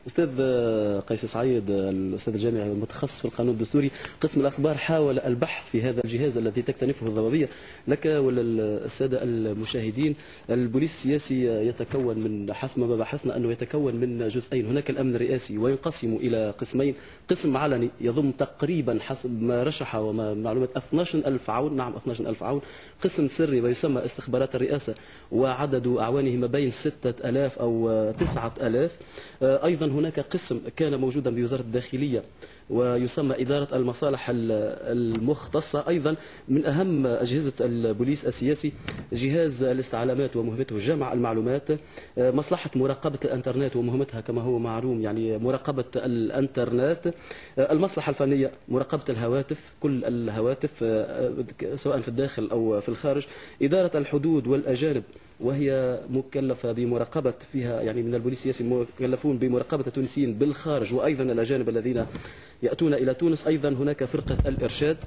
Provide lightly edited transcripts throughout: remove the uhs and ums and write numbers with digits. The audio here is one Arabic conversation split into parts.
أستاذ قيس سعيد، الأستاذ الجامعي المتخصص في القانون الدستوري قسم الأخبار، حاول البحث في هذا الجهاز الذي تكتنفه الضبابية. لك وللسادة المشاهدين، البوليس السياسي يتكون من، حسب ما بحثنا، أنه يتكون من جزئين. هناك الأمن الرئاسي وينقسم إلى قسمين: قسم علني يضم تقريبا حسب ما رشح وما معلومات 12,000 عون، نعم 12,000 عون. قسم سري ويسمى استخبارات الرئاسة، وعدد أعوانه ما بين 6,000 أو 9,000. أيضا هناك قسم كان موجودا بوزارة الداخلية ويسمى إدارة المصالح المختصة. أيضا من أهم أجهزة البوليس السياسي جهاز الاستعلامات ومهمته جمع المعلومات، مصلحة مراقبة الانترنت ومهمتها كما هو معلوم يعني مراقبة الانترنت، المصلحة الفنية مراقبة الهواتف، كل الهواتف سواء في الداخل أو في الخارج، إدارة الحدود والأجانب وهي مكلفة بمراقبة فيها، يعني من البوليس السياسي مكلفون بمراقبة التونسيين بالخارج وأيضا الأجانب الذين يأتون إلى تونس. أيضا هناك فرقة الإرشاد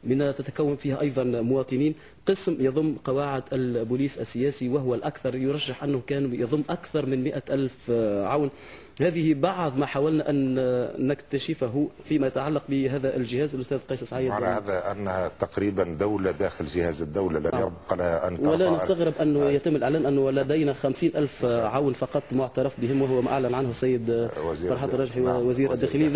من تتكون فيها أيضا مواطنين. قسم يضم قواعد البوليس السياسي وهو الأكثر، يرشح أنه كان يضم أكثر من 100,000 عون. هذه بعض ما حاولنا أن نكتشفه فيما يتعلق بهذا الجهاز. الأستاذ قيس سعيد، على هذا أنها تقريبا دولة داخل جهاز الدولة، لن يبقى لها أن ترفع. ولا نستغرب أنه يتم الإعلان أنه لدينا 50,000 عون فقط معترف بهم، وهو ما أعلن عنه السيد فرحات الراجحي وزير الداخلية.